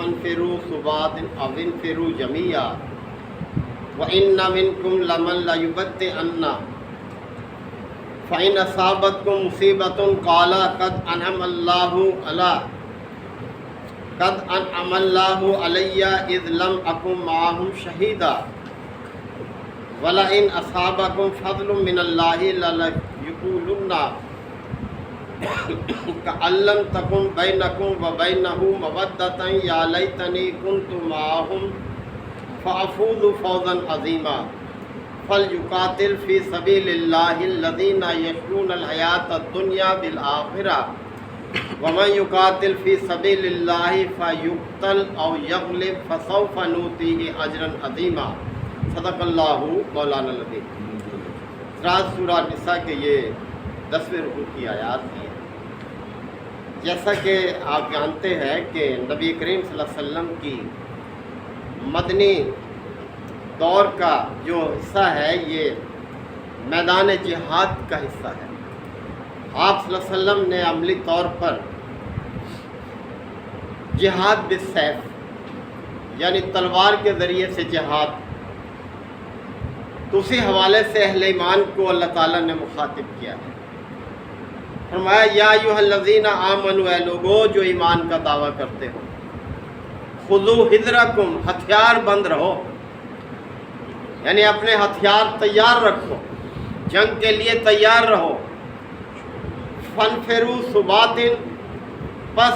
فانفروا ثبات أو انفروا جميعا وإن منكم لمن ليبطئن فإن أصابتكم مصيبة قال قد أنعم الله علي إذ لم أكن معهم شهيدا ولئن أصابكم فضل من الله ليقولن كأن لم تكن بينكم وبينه مودة يا ليتني كنت معهم فأفوز فوزا عظيما فليقاتل في سبيل الله الذين يشرون الحياة الدنيا بالآخرة ومن يقاتل في سبيل الله فيقتل أو يغلب فسوف نؤتيه أجرا عظيما صدق اللہ مولانا العظیم۔ سورہ نساء کے یہ 10ویں رکوع کی آیات ہیں۔ جیسا کہ آپ جانتے ہیں کہ نبی کریم صلی اللہ علیہ وسلم کی مدنی دور کا جو حصہ ہے یہ میدان جہاد کا حصہ ہے۔ آپ صلی اللہ علیہ وسلم نے عملی طور پر جہاد بالسیف یعنی تلوار کے ذریعے سے جہاد، تو اسی حوالے سے اہل ایمان کو اللہ تعالیٰ نے مخاطب کیا ہے۔ فرمایا یا ایھا الذین آمنوا، اے لوگو جو ایمان کا دعویٰ کرتے ہو، خذوا حذرکم، ہتھیار بند رہو، یعنی اپنے ہتھیار تیار رکھو، جنگ کے لیے تیار رہو۔ فانفروا ثبات، پس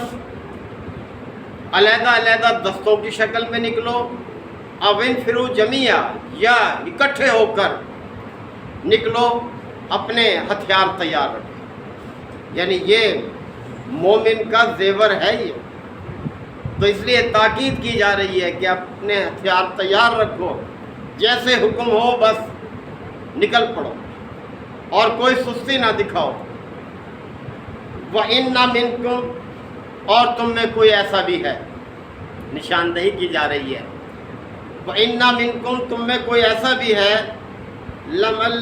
علیحدہ علیحدہ دستوں کی شکل میں نکلو، او انفروا جمیعا، یا اکٹھے ہو کر نکلو، اپنے ہتھیار تیار رکھو۔ یعنی یہ مومن کا زیور ہے یہ، تو اس لیے تاکید کی جا رہی ہے کہ اپنے ہتھیار تیار رکھو، جیسے حکم ہو بس نکل پڑو اور کوئی سستی نہ دکھاؤ۔ وَإِنَّ مِنْكُمْ، اور تم میں کوئی ایسا بھی ہے، نشاندہی کی جا رہی ہے۔ وَإِنَّ مِنْكُمْ، تم میں کوئی ایسا بھی ہے، لَمَن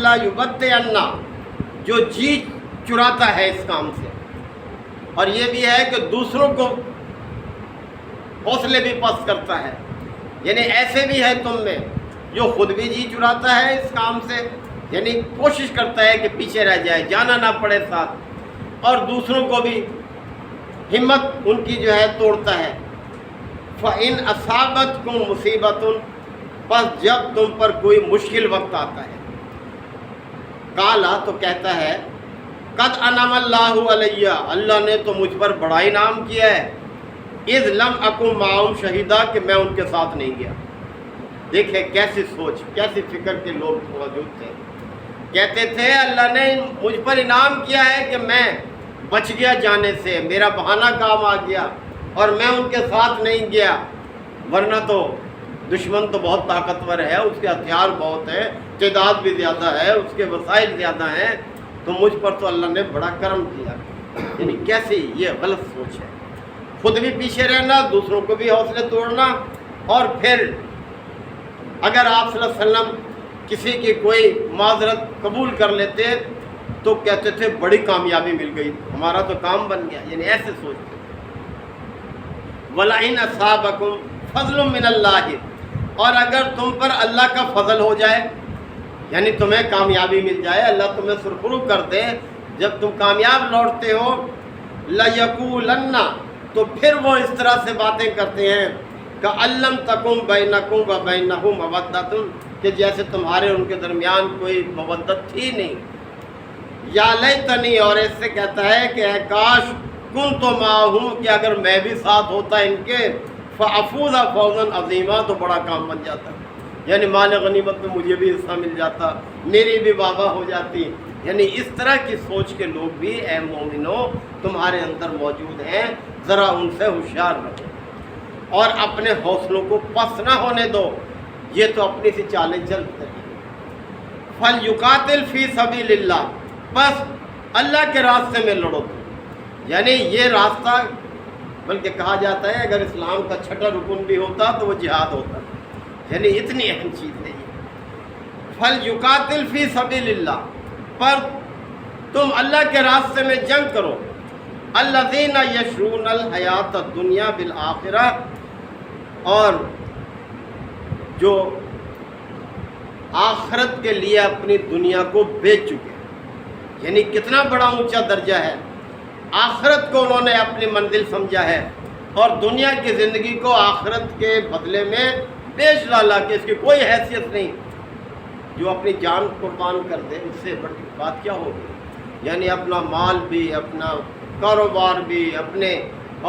لَّا يُبَطِّئَنَّ، جو جی چراتا ہے اس کام سے، اور یہ بھی ہے کہ دوسروں کو حوصلے بھی پست کرتا ہے، یعنی ایسے بھی ہے تم میں جو خود بھی جی چراتا ہے اس کام سے، یعنی کوشش کرتا ہے کہ پیچھے رہ جائے، جانا نہ پڑے ساتھ، اور دوسروں کو بھی ہمت ان کی جو ہے توڑتا ہے۔ فَإِنْ أَصَابَتْكُمْ مُصِيبَةٌ، پس جب تم پر کوئی مشکل وقت آتا ہے، کالا تو کہتا ہے، قد انعم اللہ علیہ، اللہ نے تو مجھ پر بڑا انعام کیا ہے، اذ لم اکن معہم شہیدا، کہ میں ان کے ساتھ نہیں گیا۔ دیکھیں کیسی سوچ، کیسی فکر کے لوگ موجود تھے، کہتے تھے اللہ نے مجھ پر انعام کیا ہے کہ میں بچ گیا جانے سے، میرا بہانہ کام آ گیا اور میں ان کے ساتھ نہیں گیا، ورنہ تو دشمن تو بہت طاقتور ہے، اس کے ہتھیار بہت ہیں، تعداد بھی زیادہ ہے، اس کے وسائل زیادہ ہیں، تو مجھ پر تو اللہ نے بڑا کرم کیا۔ یعنی کیسی یہ غلط سوچ ہے، خود بھی پیچھے رہنا، دوسروں کو بھی حوصلے توڑنا، اور پھر اگر آپ صلی اللہ علیہ وسلم کسی کی کوئی معذرت قبول کر لیتے تو کہتے تھے بڑی کامیابی مل گئی، ہمارا تو کام بن گیا، یعنی ایسے سوچتے۔ وَلَئِنْ أَصَابَكُمْ فَضْلٌ مِّنَ اللَّهِ، اور اگر تم پر اللہ کا فضل ہو جائے، یعنی تمہیں کامیابی مل جائے، اللہ تمہیں سرخرو کر دے، جب تم کامیاب لوٹتے ہو، لَيَقُولَنَّ، تو پھر وہ اس طرح سے باتیں کرتے ہیں كَأَن لَّمْ تَكُن بَيْنَكُمْ وَبَيْنَهُ مَوَدَّةٌ، کہ جیسے تمہارے ان کے درمیان کوئی مودت تھی نہیں۔ یا لیتنی، اور اس سے کہتا ہے کہ اے کاش کنت معہم، کہ اگر میں بھی ساتھ ہوتا ان کے، فافوز فوزا عظیما، تو بڑا کام بن جاتا، یعنی مال غنیمت میں مجھے بھی حصہ مل جاتا، میری بھی واہ ہو جاتی۔ یعنی اس طرح کی سوچ کے لوگ بھی اے مومنو تمہارے اندر موجود ہیں، ذرا ان سے ہوشیار رہو اور اپنے حوصلوں کو پست نہ ہونے دو، یہ تو اپنی سی چالیں چلتے ہیں۔ فَلْيُقَاتِلْ فِي سَبِيلِ اللَّهِ، بس اللہ کے راستے میں لڑو، یعنی یہ راستہ، بلکہ کہا جاتا ہے اگر اسلام کا چھٹا رکن بھی ہوتا تو وہ جہاد ہوتا، یعنی اتنی اہم چیز ہے یہ۔ فَلْيُقَاتِلْ فِي سَبِيلِ اللَّهِ، پر تم اللہ کے راستے میں جنگ کرو، الذین یشرون الحیات الدنیا بالآخرہ، اور جو آخرت کے لیے اپنی دنیا کو بیچ چکے، یعنی کتنا بڑا اونچا درجہ ہے، آخرت کو انہوں نے اپنی منزل سمجھا ہے اور دنیا کی زندگی کو آخرت کے بدلے میں بیچ ڈالا کہ اس کی کوئی حیثیت نہیں۔ جو اپنی جان قربان کر دے اس سے بڑی بات کیا ہوگی، یعنی اپنا مال بھی، اپنا کاروبار بھی، اپنے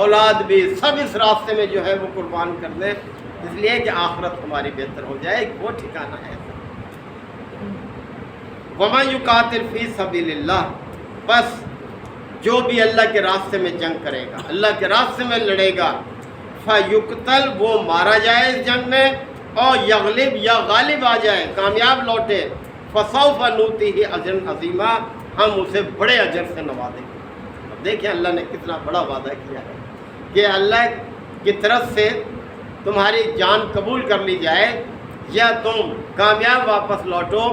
اولاد بھی، سب اس راستے میں جو ہے وہ قربان کر دے، اس لیے کہ آخرت ہماری بہتر ہو جائے، وہ ٹھکانہ ہے۔ وَمَن يُقَاتِلْ فِي سَبِيلِ اللَّهِ، بس جو بھی اللہ کے راستے میں جنگ کرے گا، اللہ کے راستے میں لڑے گا، فَيُقْتَلْ، وہ مارا جائے اس جنگ میں، اور یغلب، یا غالب آ جائے، کامیاب لوٹے، فَسَوْفَ نُؤْتِیہِ أَجْرًا عَظِیمًا، ہم اسے بڑے اجر سے نوازیں گے۔ اب دیکھیں اللہ نے کتنا بڑا وعدہ کیا ہے کہ اللہ کی طرف سے تمہاری جان قبول کر لی جائے یا تم کامیاب واپس لوٹو،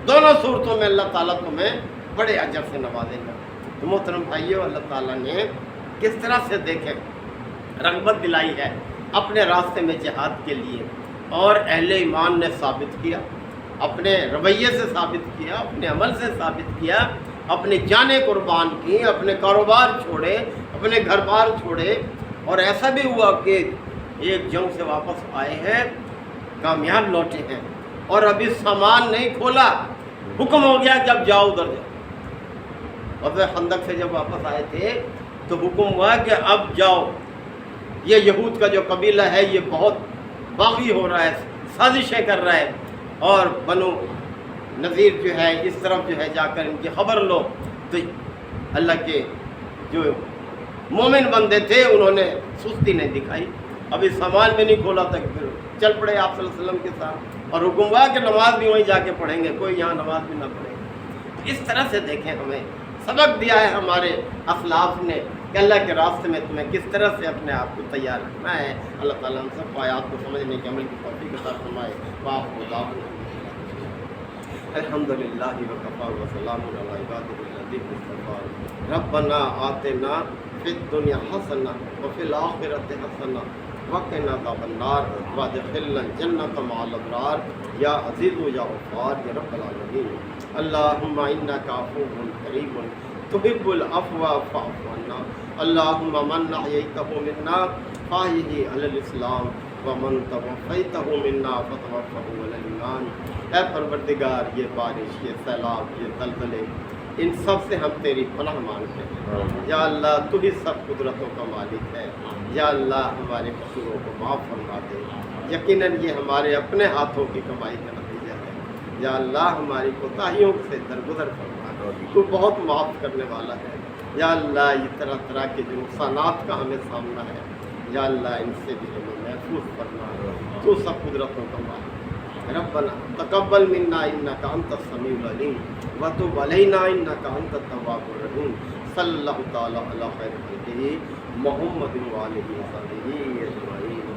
دونوں صورتوں میں اللہ تعالیٰ تمہیں بڑے اجر سے نوازے گا۔ تو محترم بھائیو، اللہ تعالیٰ نے کس طرح سے دیکھیں رغبت دلائی ہے اپنے راستے میں جہاد کے لیے، اور اہل ایمان نے ثابت کیا، اپنے رویے سے ثابت کیا، اپنے عمل سے ثابت کیا، اپنی جانیں قربان کی، اپنے کاروبار چھوڑے، اپنے گھر بار چھوڑے، اور ایسا بھی ہوا کہ ایک جنگ سے واپس آئے ہیں، کامیاب لوٹے ہیں، اور ابھی سامان نہیں کھولا، حکم ہو گیا کہ اب جاؤ ادھر جاؤ۔ غزوہ خندق سے جب واپس آئے تھے تو حکم ہوا کہ اب جاؤ، یہ یہود کا جو قبیلہ ہے یہ بہت باغی ہو رہا ہے، سازشیں کر رہا ہے، اور بنو نذیر جو ہے اس طرف جو ہے جا کر ان کی خبر لو۔ تو اللہ کے جو مومن بندے تھے انہوں نے سستی نہیں دکھائی، ابھی سامان بھی نہیں کھولا تک پھر چل پڑے آپ صلی اللہ علیہ وسلم کے ساتھ، اور حکم ہوا کہ نماز بھی وہیں جا کے پڑھیں گے، کوئی یہاں نماز بھی نہ پڑھے گا۔ اس طرح سے دیکھیں ہمیں سبق دیا ہے ہمارے اسلاف نے کہ اللہ کے راستے میں تمہیں کس طرح سے اپنے آپ کو تیار رکھنا ہے۔ اللہ تعالیٰ ہم سب کو آیات کو سمجھنے کے عمل کی توفیق عطا فرمائے۔ الحمدللہ وکفا وسلام علی عبادہ الذین اصطفیٰ۔ ربنا آتنا فی الدنیا حسنہ وفی الآخرۃ حسنہ وقنا عذاب النار وادخلنا الجنۃ مع الابرار یا عزیز یا غفار یا رب العالمین۔ اللہم انک عفو کریم تحب العفو فاعف عنا۔ اللہم من احییتہ منا فاحیہ علی الاسلام ومن توفیتہ منا فتوفہ علی الایمان۔ اے پروردگار، یہ بارش، یہ سیلاب، یہ زلزلے، ان سب سے ہم تیری پناہ مانگتے ہیں۔ یا اللہ تو ہی سب قدرتوں کا مالک ہے، یا اللہ ہمارے قصوروں کو معاف فرما دے۔ یقیناً یہ ہمارے اپنے ہاتھوں کی کمائی کا نتیجہ ہے۔ یا اللہ ہماری کوتاہیوں سے درگزر فرما، تو بہت معاف کرنے والا ہے۔ یا اللہ یہ طرح طرح کے جو نقصانات کا ہمیں سامنا ہے، یا اللہ ان سے بھی ہمیں محفوظ فرما، تو سب قدرتوں کا مالک ہے۔ ربنا تقبل منا انک انت السمیع العلیم وتب علینا انک انت التواب الرحیم۔ صلی اللہ تعالی علی خیر خلقہ محمد و آلہ وصحبہ اجمعین۔